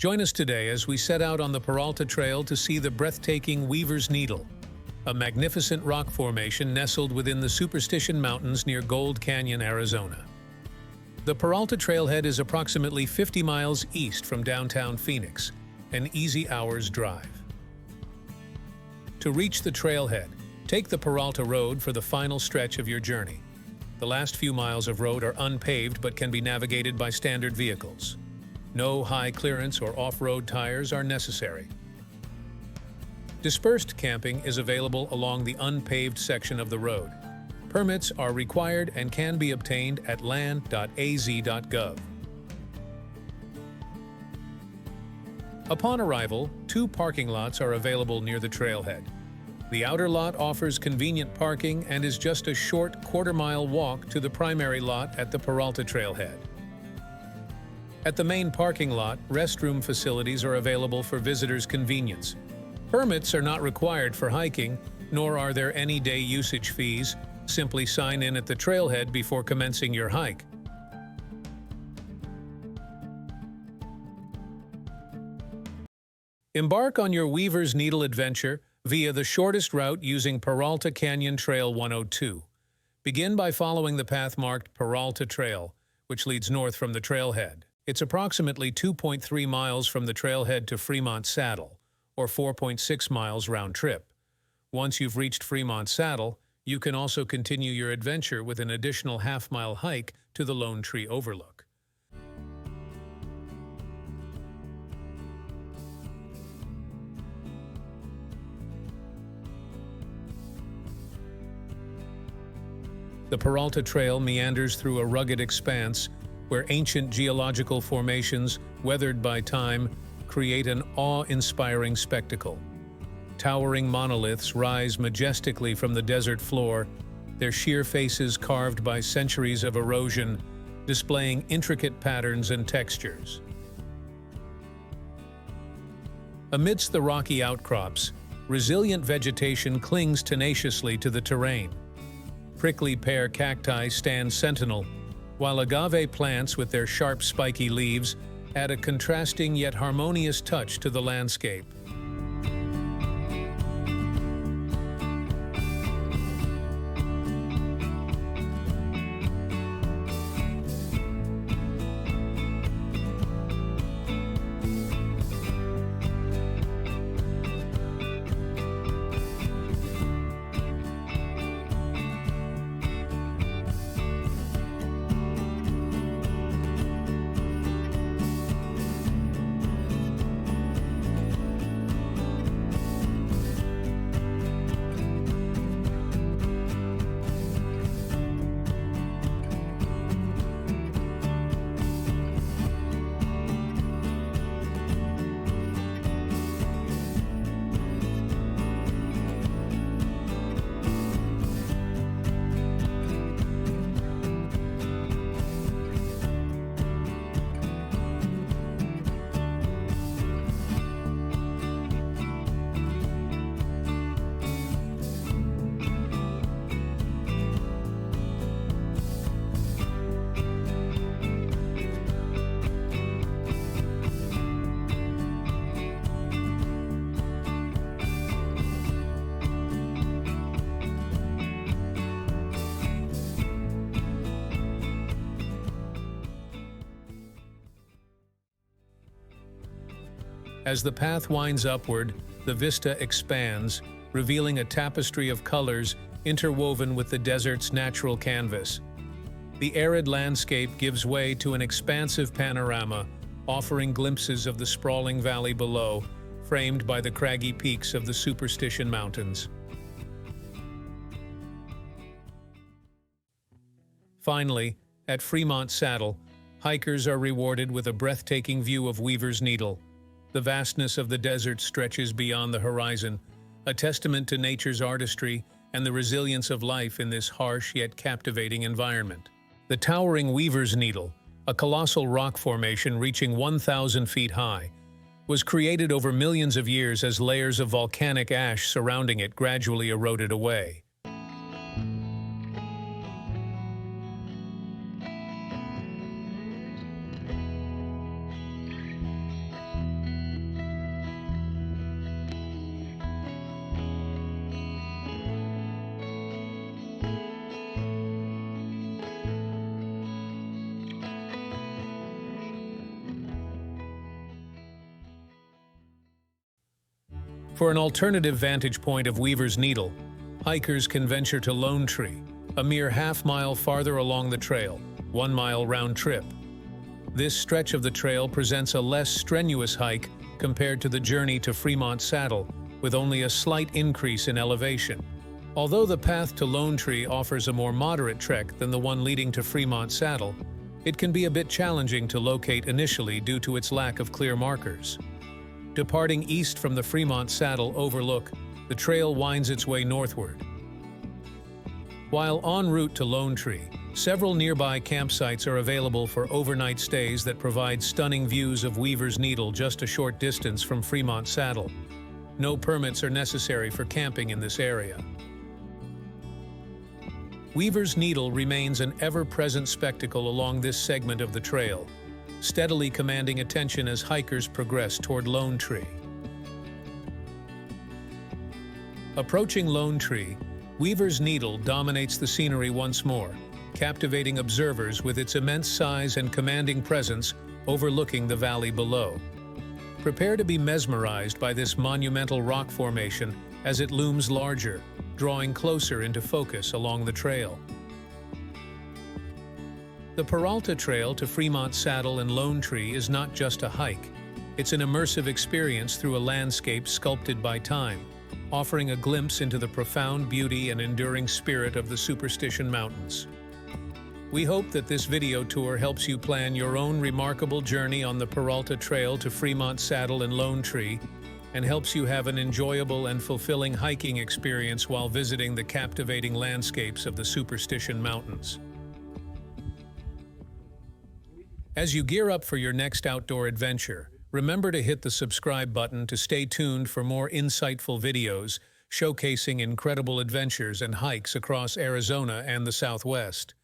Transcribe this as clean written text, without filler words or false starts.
Join us today as we set out on the Peralta Trail to see the breathtaking Weaver's Needle, a magnificent rock formation nestled within the Superstition Mountains near Gold Canyon, Arizona. The Peralta Trailhead is approximately 50 miles east from downtown Phoenix, an easy hour's drive. To reach the trailhead, take the Peralta Road for the final stretch of your journey. The last few miles of road are unpaved but can be navigated by standard vehicles. No high clearance or off-road tires are necessary. Dispersed camping is available along the unpaved section of the road. Permits are required and can be obtained at land.az.gov. Upon arrival, 2 parking lots are available near the trailhead. The outer lot offers convenient parking and is just a short quarter-mile walk to the primary lot at the Peralta Trailhead. At the main parking lot, restroom facilities are available for visitors' convenience. Permits are not required for hiking, nor are there any day usage fees. Simply sign in at the trailhead before commencing your hike. Embark on your Weaver's Needle adventure via the shortest route using Peralta Canyon Trail 102. Begin by following the path marked Peralta Trail, which leads north from the trailhead. It's approximately 2.3 miles from the trailhead to Fremont Saddle, or 4.6 miles round trip. Once you've reached Fremont Saddle, you can also continue your adventure with an additional half-mile hike to the Lone Tree Overlook. The Peralta Trail meanders through a rugged expanse where ancient geological formations, weathered by time, create an awe-inspiring spectacle. Towering monoliths rise majestically from the desert floor, their sheer faces carved by centuries of erosion, displaying intricate patterns and textures. Amidst the rocky outcrops, resilient vegetation clings tenaciously to the terrain. Prickly pear cacti stand sentinel, while agave plants with their sharp spiky leaves add a contrasting yet harmonious touch to the landscape. As the path winds upward, the vista expands, revealing a tapestry of colors interwoven with the desert's natural canvas. The arid landscape gives way to an expansive panorama, offering glimpses of the sprawling valley below, framed by the craggy peaks of the Superstition Mountains. Finally, at Fremont Saddle, hikers are rewarded with a breathtaking view of Weaver's Needle. The vastness of the desert stretches beyond the horizon, a testament to nature's artistry and the resilience of life in this harsh yet captivating environment. The towering Weaver's Needle, a colossal rock formation reaching 1,000 feet high, was created over millions of years as layers of volcanic ash surrounding it gradually eroded away. For an alternative vantage point of Weaver's Needle, hikers can venture to Lone Tree, a mere half-mile farther along the trail, 1 mile round trip. This stretch of the trail presents a less strenuous hike compared to the journey to Fremont Saddle, with only a slight increase in elevation. Although the path to Lone Tree offers a more moderate trek than the one leading to Fremont Saddle, it can be a bit challenging to locate initially due to its lack of clear markers. Departing east from the Fremont Saddle overlook, the trail winds its way northward. While en route to Lone Tree, several nearby campsites are available for overnight stays that provide stunning views of Weaver's Needle just a short distance from Fremont Saddle. No permits are necessary for camping in this area. Weaver's Needle remains an ever-present spectacle along this segment of the trail, steadily commanding attention as hikers progress toward Lone Tree. Approaching Lone Tree, Weaver's Needle dominates the scenery once more, captivating observers with its immense size and commanding presence overlooking the valley below. Prepare to be mesmerized by this monumental rock formation as it looms larger, drawing closer into focus along the trail. The Peralta Trail to Fremont Saddle and Lone Tree is not just a hike. It's an immersive experience through a landscape sculpted by time, offering a glimpse into the profound beauty and enduring spirit of the Superstition Mountains. We hope that this video tour helps you plan your own remarkable journey on the Peralta Trail to Fremont Saddle and Lone Tree, and helps you have an enjoyable and fulfilling hiking experience while visiting the captivating landscapes of the Superstition Mountains. As you gear up for your next outdoor adventure, remember to hit the subscribe button to stay tuned for more insightful videos showcasing incredible adventures and hikes across Arizona and the Southwest.